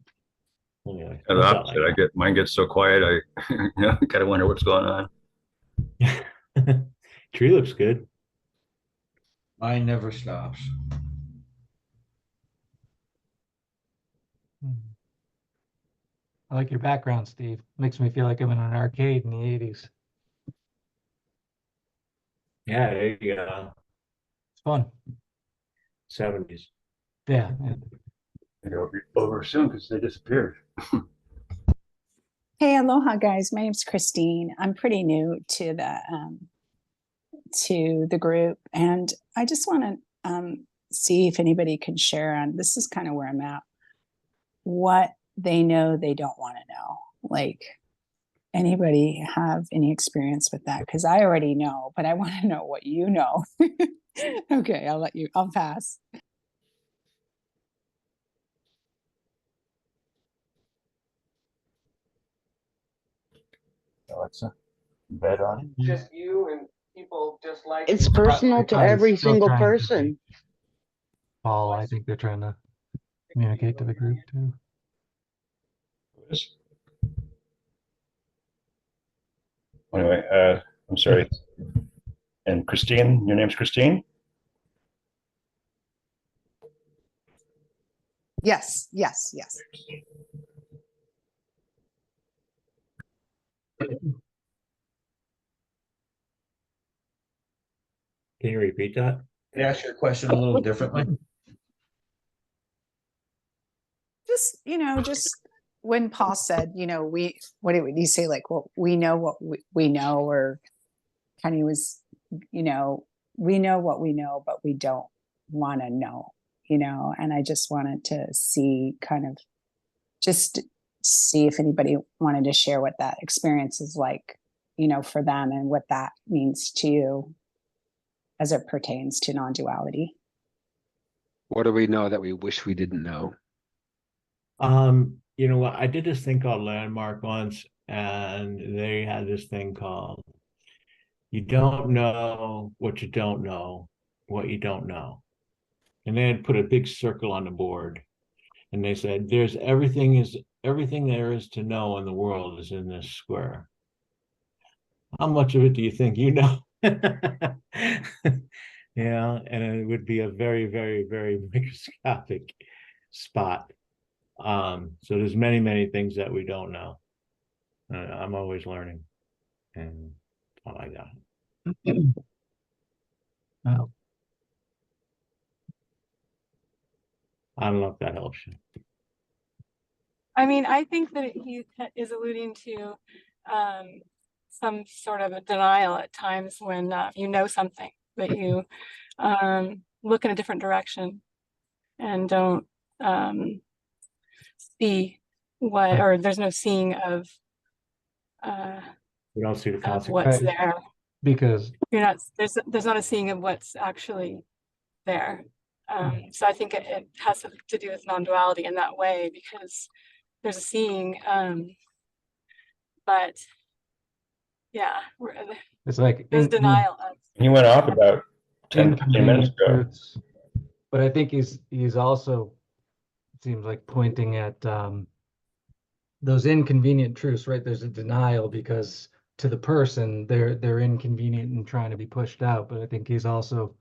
anyway. The opposite. Mine gets so quiet. I kind of wonder what's going on. Tree looks good. Mine never stops. I like your background, Steve. Makes me feel like I'm in an arcade in the 80s. Yeah, there you go. It's fun. 70s. Yeah. They'll be over soon because they disappeared. Hey, aloha, guys. My name's Christine. I'm pretty new to the group, and I just want to see if anybody can share on this. Is kind of where I'm at. What they know they don't want to know. Like, anybody have any experience with that? Because I already know, but I want to know what you know. Okay, I'll pass. Alexa, bet on it. Just you and people just like It's personal to every single person. Paul, I think they're trying to communicate to the group too. Anyway, I'm sorry. And Christine, your name's Christine? Yes. Can you repeat that? Can I ask your question a little differently? Just when Paul said, what did he say? Like, well, we know what we know, or kind of was, we know what we know, but we don't want to know, and I just wanted to see if anybody wanted to share what that experience is like, for them, and what that means to you as it pertains to non-duality. What do we know that we wish we didn't know? You know what? I did this thing called Landmark once, and they had this thing called "You don't know what you don't know what you don't know," and they had put a big circle on the board, and they said, everything there is to know in the world is in this square. How much of it do you think you know? Yeah, and it would be a very, very, very microscopic spot. So there's many, many things that we don't know. I'm always learning, and oh my God. Wow. I don't know if that helps you. I mean, I think that he is alluding to some sort of a denial at times when you know something, but you look in a different direction and don't see what, or there's no seeing of We don't see the what's consequences. there. Because You're not, there's not a seeing of what's actually there. So I think it has to do with non-duality in that way, because there's a seeing, but yeah, it's like there's denial of. He went off about 10, 15 minutes inconvenient ago. truths. But I think he's also, it seems like, pointing at those inconvenient truths, right? There's a denial because to the person they're inconvenient and trying to be pushed out. But I think he's also,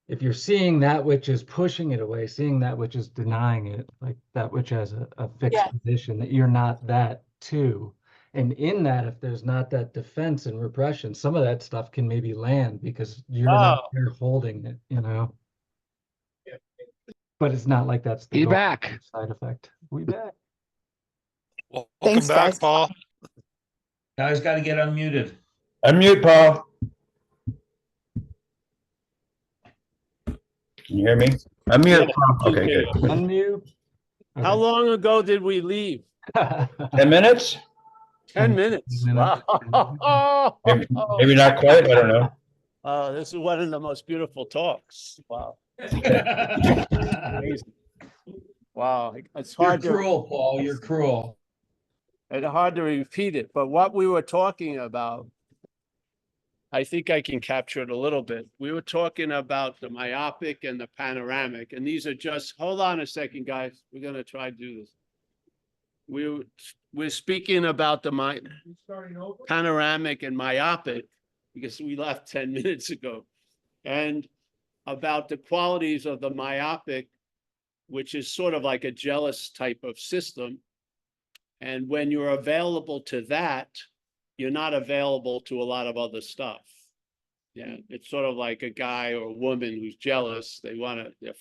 if you're seeing that which is pushing it away, seeing that which is denying it, like that which has a fixed position, that you're not that too. And in that, if there's not that defense and repression, some of that stuff can maybe land because you're not there holding it, you know. But it's not like that's the Be goal, back. side effect. We back. Welcome Thanks, back, guys. Paul. Guys got to get unmuted. Unmute, Paul. Can you hear me? Unmute, Yeah, Paul. Okay, good. Unmute. How long ago did we leave? 10 minutes? 10 minutes. Wow. Maybe not quite. I don't know. Oh, this is one of the most beautiful talks. Wow. Amazing. Wow. It's You're hard cruel, Paul. You're cruel. It's hard to repeat it, but what we were talking about, I think I can capture it a little bit. We were talking about the myopic and the panoramic, and these are just, hold on a second, guys. We're going to try to do this. We're speaking about the panoramic and myopic because we left 10 minutes ago, and about the qualities of the myopic, which is sort of like a jealous type of system. And when you're available to that, you're not available to a lot of other stuff. Yeah, it's sort of like a guy or a woman who's jealous. They're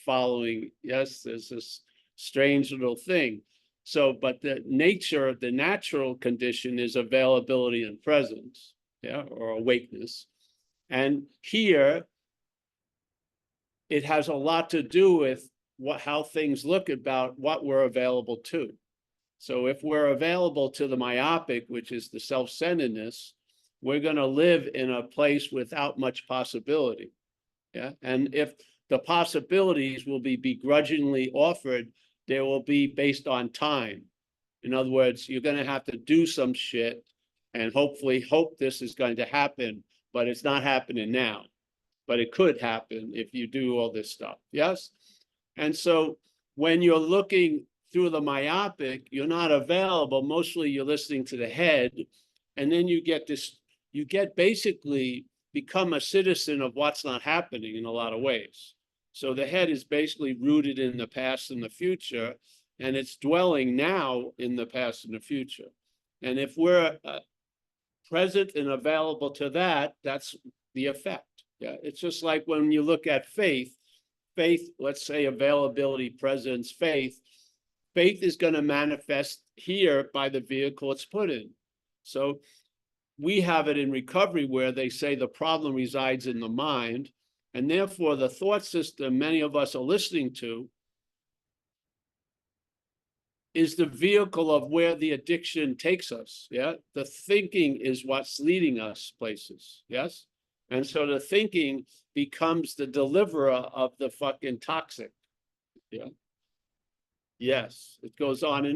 following, yes, there's this strange little thing. So, but the natural condition is availability and presence, yeah, or awakeness. And here, it has a lot to do with how things look about what we're available to. So if we're available to the myopic, which is the self-centeredness, we're going to live in a place without much possibility. Yeah. And if the possibilities will be begrudgingly offered, they will be based on time. In other words, you're going to have to do some shit and hopefully hope this is going to happen, but it's not happening now. But it could happen if you do all this stuff. Yes. And so when you're looking through the myopic, you're not available. Mostly you're listening to the head. And then you get basically become a citizen of what's not happening in a lot of ways. So the head is basically rooted in the past and the future, and it's dwelling now in the past and the future. And if we're present and available to that, that's the effect. Yeah, it's just like when you look at faith, let's say availability, presence, faith is going to manifest here by the vehicle it's put in. So we have it in recovery where they say the problem resides in the mind, and therefore the thought system many of us are listening to is the vehicle of where the addiction takes us. Yeah, the thinking is what's leading us places. Yes. And so the thinking becomes the deliverer of the fucking toxic. Yeah. Yes, it goes on.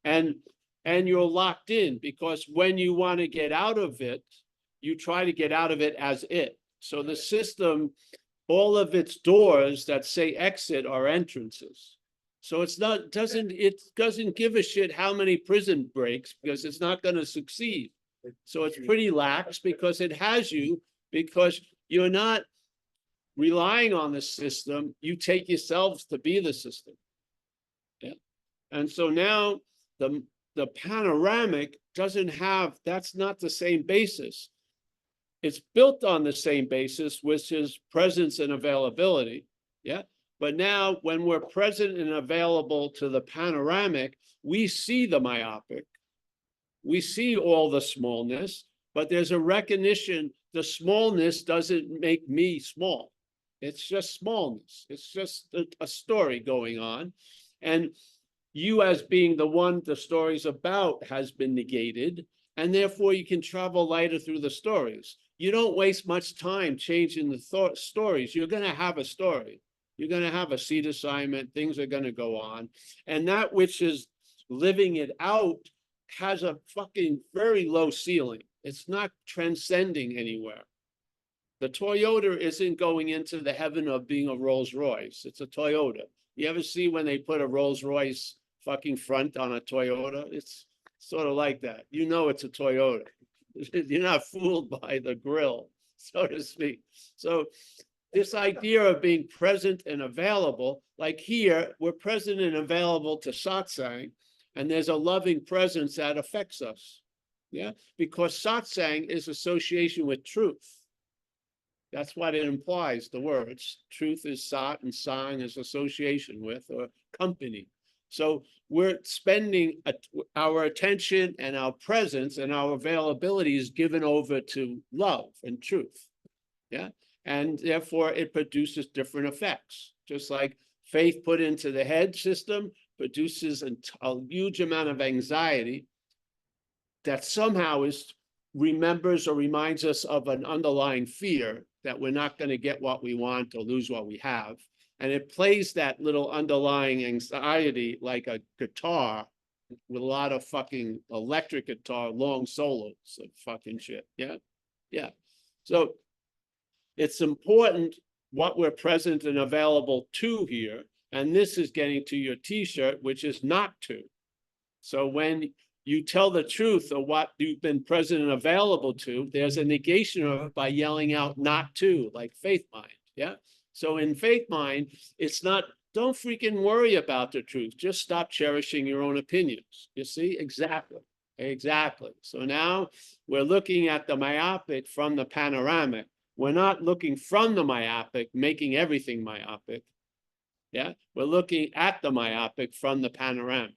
And you're locked in because when you want to get out of it, you try to get out of it as it. So the system, all of its doors that say exit are entrances. So it doesn't give a shit how many prison breaks because it's not going to succeed. So it's pretty lax because it has you, because you're not relying on the system. You take yourselves to be the system. Yeah. And so now the panoramic doesn't have, that's not the same basis. It's built on the same basis, which is presence and availability. Yeah. But now when we're present and available to the panoramic, we see the myopic. We see all the smallness, but there's a recognition the smallness doesn't make me small. It's just smallness. It's just a story going on. And you as being the one the story's about has been negated, and therefore you can travel lighter through the stories. You don't waste much time changing the stories. You're going to have a story. You're going to have a seat assignment. Things are going to go on. And that which is living it out has a fucking very low ceiling. It's not transcending anywhere. The Toyota isn't going into the heaven of being a Rolls Royce. It's a Toyota. You ever see when they put a Rolls Royce fucking front on a Toyota? It's sort of like that. You know it's a Toyota. You're not fooled by the grill, so to speak. So this idea of being present and available, like here, we're present and available to satsang, and there's a loving presence that affects us. Yeah, because satsang is association with truth. That's what it implies, the words. Truth is sat and sang is association with or company. So we're spending our attention and our presence and our availability is given over to love and truth. Yeah. And therefore it produces different effects. Just like faith put into the head system produces a huge amount of anxiety that somehow remembers or reminds us of an underlying fear that we're not going to get what we want or lose what we have. And it plays that little underlying anxiety like a guitar with a lot of fucking electric guitar, long solos of fucking shit. Yeah. Yeah. So it's important what we're present and available to here. And this is getting to your t-shirt, which is not to. So when you tell the truth of what you've been present and available to, there's a negation of it by yelling out not to, like faith mind. Yeah. So in faith mind, it's not, don't freaking worry about the truth. Just stop cherishing your own opinions. You see? Exactly. Exactly. So now we're looking at the myopic from the panoramic. We're not looking from the myopic, making everything myopic. Yeah. We're looking at the myopic from the panoramic.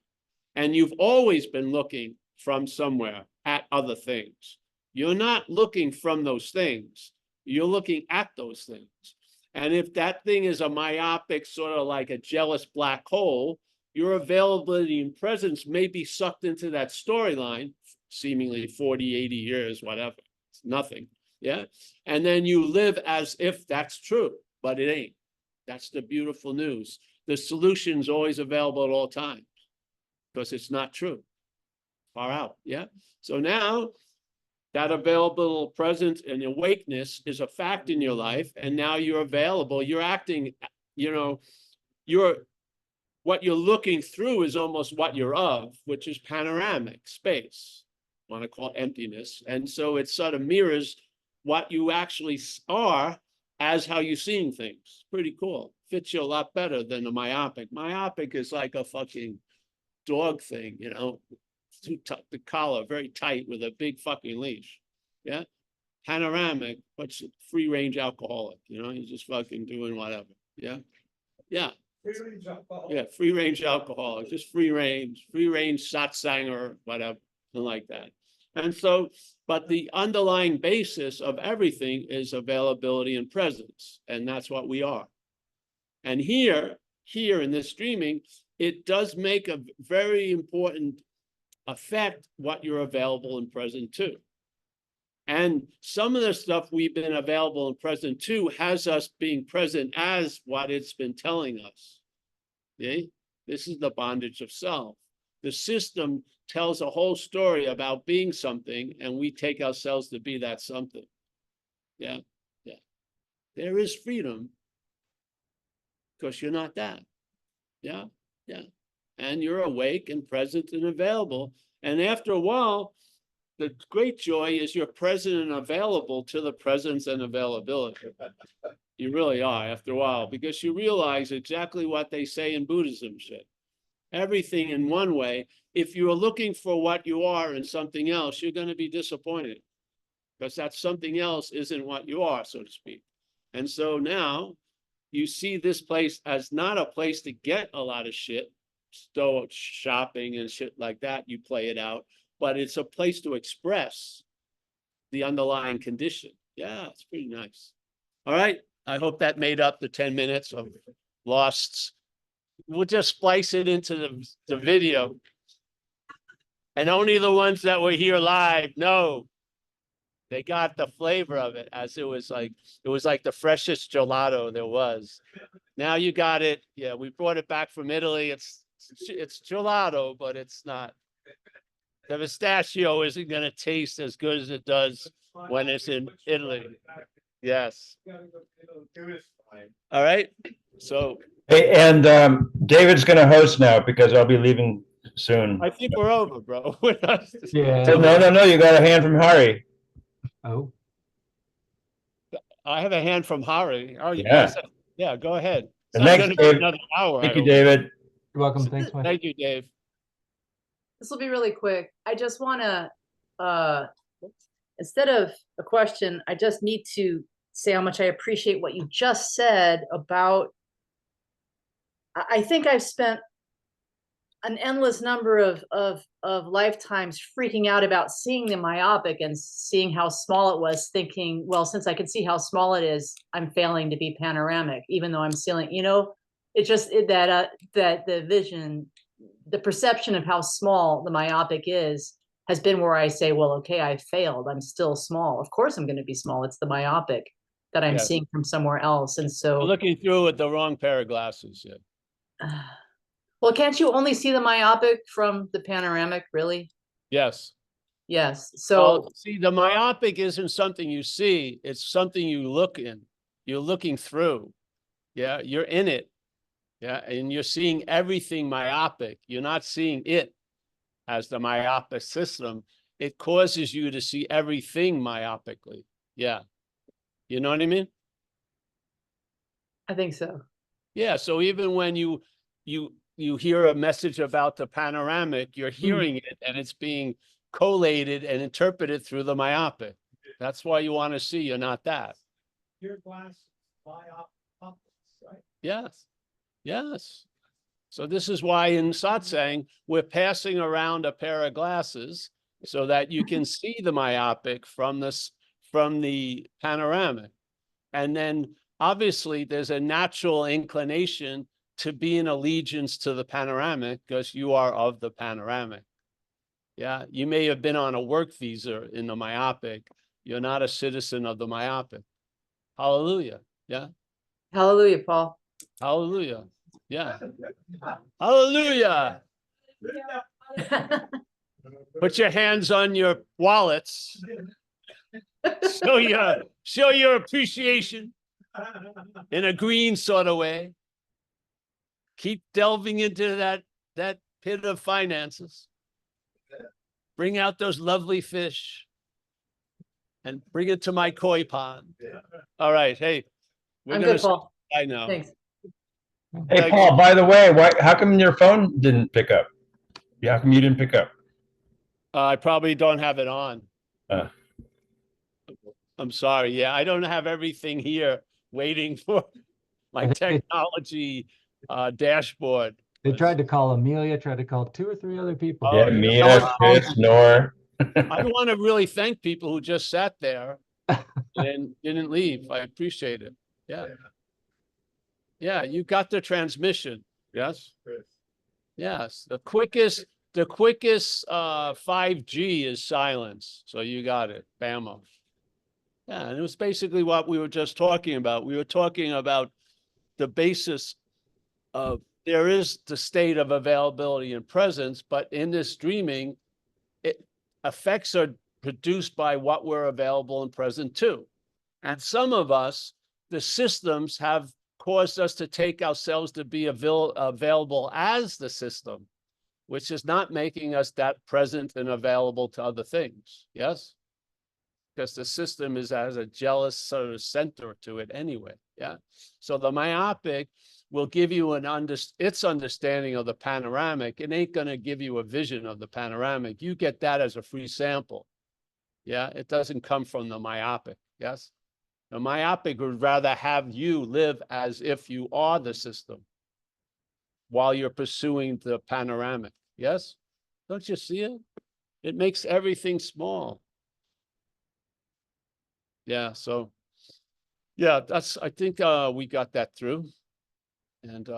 And you've always been looking from somewhere at other things. You're not looking from those things. You're looking at those things. And if that thing is a myopic, sort of like a jealous black hole, your availability and presence may be sucked into that storyline, seemingly 40, 80 years, whatever. It's nothing. Yeah. And then you live as if that's true, but it ain't. That's the beautiful news. The solution's always available at all times. Because it's not true. Far out. Yeah. So now that available presence and awakeness is a fact in your life. And now you're available. You're acting, you know, what you're looking through is almost what you're of, which is panoramic space. I want to call it emptiness. And so it sort of mirrors what you actually are as how you're seeing things. Pretty cool. Fits you a lot better than the myopic. Myopic is like a fucking dog thing, you know, too tough, the collar very tight with a big fucking leash. Yeah. Panoramic, but free range alcoholic, you know, he's just fucking doing whatever. Yeah. Yeah. Yeah. Free range alcoholic, just free range satsanger, whatever, something like that. And so, but the underlying basis of everything is availability and presence. And that's what we are. And here in this streaming, it does make a very important effect what you're available and present to. And some of the stuff we've been available and present to has us being present as what it's been telling us. Okay? This is the bondage of self. The system tells a whole story about being something, and we take ourselves to be that something. Yeah, yeah. There is freedom because you're not that. Yeah. Yeah. And you're awake and present and available. And after a while, the great joy is you're present and available to the presence and availability. You really are after a while, because you realize exactly what they say in Buddhism shit. Everything in one way. If you're looking for what you are in something else, you're going to be disappointed, because that something else isn't what you are, so to speak. And so now you see this place as not a place to get a lot of shit, store shopping and shit like that. You play it out, but it's a place to express the underlying condition. Yeah, it's pretty nice. All right. I hope that made up the 10 minutes of losts. We'll just splice it into the video. And only the ones that were here live know they got the flavor of it, as it was like the freshest gelato there was. Now you got it. Yeah, we brought it back from Italy. It's gelato, but it's not. The pistachio isn't going to taste as good as it does when it's in Italy. Yes. All right. So Hey, and David's gonna host now because I'll be leaving soon. I think we're over, bro. Yeah. No, you got a hand from Harry. Oh, I have a hand from Hari. Oh, you Yeah. guys. Yeah, go ahead. It's And not thanks, going to be Dave. another hour. Thank I you, don't- David. you're welcome. Thanks, Mike. Thank you, Dave. This will be really quick. I just want to, instead of a question, I just need to say how much I appreciate what you just said about, I think I've spent an endless number of lifetimes freaking out about seeing the myopic and seeing how small it was, thinking, well, since I can see how small it is, I'm failing to be panoramic, even though I'm seeing, it's just that the vision, the perception of how small the myopic is has been where I say, well, okay, I failed. I'm still small. Of course I'm going to be small. It's the myopic that I'm Yes. seeing from somewhere else. And so You're looking through with the wrong pair of glasses. Yeah. well, can't you only see the myopic from the panoramic, really? Yes. Yes. So Well, see, the myopic isn't something you see. It's something you look in. You're looking through. Yeah. You're in it. Yeah. And you're seeing everything myopic. You're not seeing it as the myopic system. It causes you to see everything myopically. Yeah. You know what I mean? I think so. Yeah. So even when you hear a message about the panoramic, you're hearing it and it's being collated and interpreted through the myopic. That's why you want to see you're not that. Your glass, myopic, right? Yes. Yes. So this is why in satsang, we're passing around a pair of glasses so that you can see the myopic from the panoramic. And then obviously there's a natural inclination to be in allegiance to the panoramic because you are of the panoramic. Yeah, you may have been on a work visa in the myopic. You're not a citizen of the myopic. Hallelujah. Yeah. Hallelujah, Paul. Hallelujah. Yeah. Hallelujah. Put your hands on your wallets. Show your appreciation in a green sort of way. Keep delving into that pit of finances. Bring out those lovely fish and bring it to my koi pond. All right. Hey, I'm good, Paul. I know. Thanks. Hey, Paul, by the way, how come your phone didn't pick up? Yeah, how come you didn't pick up? I probably don't have it on. I'm sorry. Yeah, I don't have everything here waiting for my technology dashboard. They tried to call Amelia, tried to call 2 or 3 other people. Yeah, Mia, Chris, Nor. I want to really thank people who just sat there and didn't leave. I appreciate it. Yeah. Yeah, you got the transmission. Yes. Yes. The quickest 5G is silence. So you got it. Bammo. Yeah, and it was basically what we were just talking about. We were talking about the basis of there is the state of availability and presence, but in this dreaming, effects are produced by what we're available and present to. And some of us, the systems have caused us to take ourselves to be available as the system, which is not making us that present and available to other things. Yes? Because the system has a jealous sort of center to it anyway. Yeah. So the myopic will give you its understanding of the panoramic. It ain't going to give you a vision of the panoramic. You get that as a free sample. Yeah. It doesn't come from the myopic. Yes. The myopic would rather have you live as if you are the system while you're pursuing the panoramic. Yes. Don't you see it? It makes everything small. Yeah. So, yeah, I think we got that through. And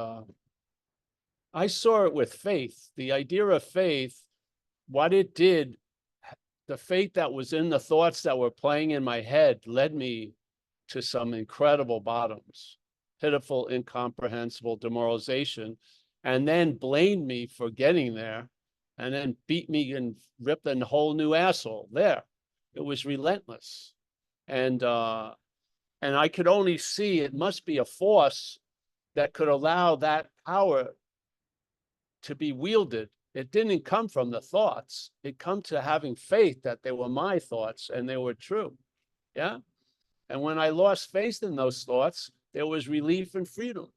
I saw it with faith. The idea of faith, what it did, the faith that was in the thoughts that were playing in my head led me to some incredible bottoms, pitiful, incomprehensible demoralization, and then blamed me for getting there, and then beat me and ripped a whole new asshole there. It was relentless. And I could only see it must be a force that could allow that power to be wielded. It didn't come from the thoughts. It come to having faith that they were my thoughts and they were true. Yeah. And when I lost faith in those thoughts, there was relief and freedom.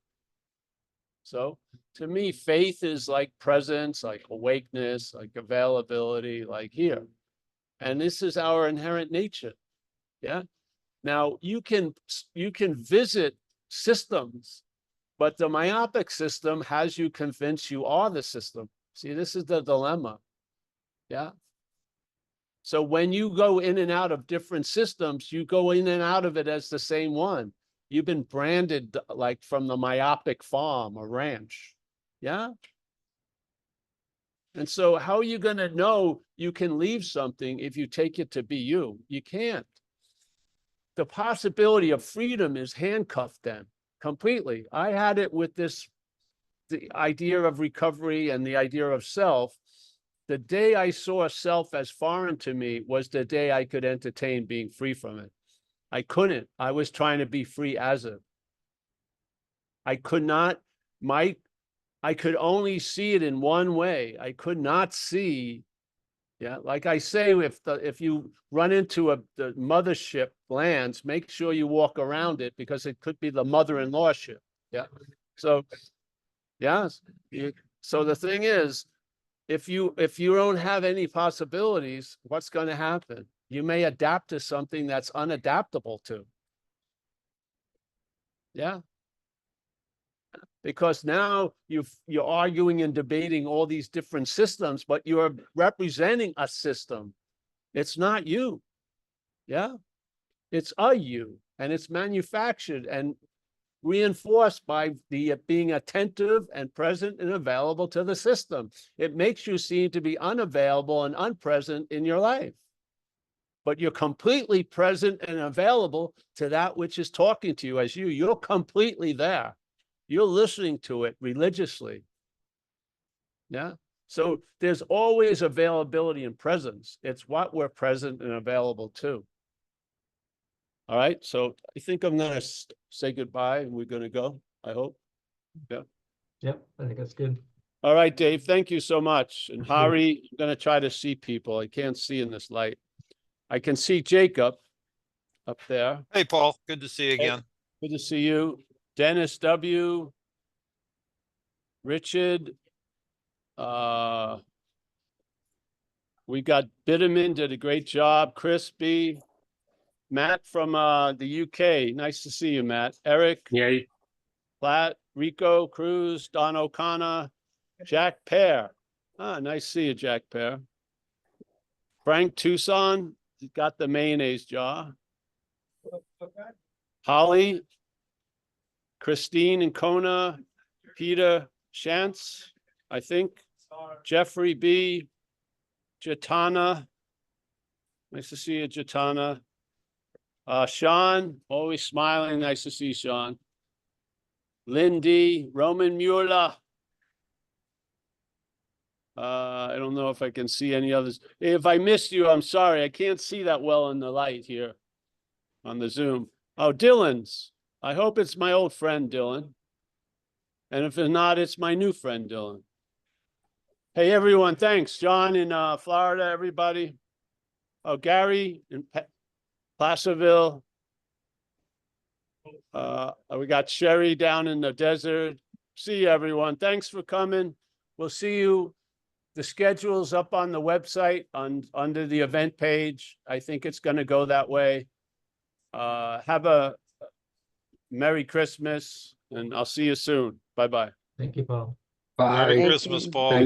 So to me, faith is like presence, like awakeness, like availability, like here. And this is our inherent nature. Yeah. Now you can visit systems, but the myopic system has you convinced you are the system. See, this is the dilemma. Yeah. So when you go in and out of different systems, you go in and out of it as the same one. You've been branded like from the myopic farm or ranch. Yeah. And so how are you going to know you can leave something if you take it to be you? You can't. The possibility of freedom is handcuffed then completely. I had it with the idea of recovery and the idea of self. The day I saw self as foreign to me was the day I could entertain being free from it. I couldn't. I was trying to be free as it. I could not, I could only see it in one way. I could not see, yeah, like I say, if you run into the mothership lands, make sure you walk around it because it could be the mother-in-law ship. Yeah. So, yes. So the thing is, if you don't have any possibilities, what's going to happen? You may adapt to something that's unadaptable to. Yeah. Because now you're arguing and debating all these different systems, but you're representing a system. It's not you. Yeah. It's a you, and it's manufactured and reinforced by the being attentive and present and available to the system. It makes you seem to be unavailable and unpresent in your life. But you're completely present and available to that which is talking to you as you. You're completely there. You're listening to it religiously. Yeah. So there's always availability and presence. It's what we're present and available to. All right. So I think I'm going to say goodbye and we're going to go, I hope. Yeah. Yep. I think that's good. All right, Dave. Thank you so much. And Hari, I'm going to try to see people. I can't see in this light. I can see Jacob up there. Hey, Paul. Good to see you again. Good to see you. Dennis W. Richard. We got Bitterman did a great job. Chris B. Matt from the UK. Nice to see you, Matt. Eric. Yeah. Platt, Rico, Cruz, Don O'Connor, Jack Pear. Ah, nice to see you, Jack Pear. Frank Tucson, got the mayonnaise jar. Holly, Christine and Kona, Peter Shantz, I think. Jeffrey B. Jatana. Nice to see you, Jatana. Sean, always smiling. Nice to see you, Sean. Lindy, Roman Mueller. I don't know if I can see any others. If I missed you, I'm sorry. I can't see that well in the light here on the Zoom. Oh, Dylan's. I hope it's my old friend Dylan. And if it's not, it's my new friend Dylan. Hey, everyone, thanks. John in Florida, everybody. Oh, Gary in Placerville. We got Sherry down in the desert. See you, everyone. Thanks for coming. We'll see you. The schedule's up on the website under the event page. I think it's going to go that way. Have a Merry Christmas, and I'll see you soon. Bye-bye. Thank you, Paul. Merry Bye. Christmas, Paul. Thank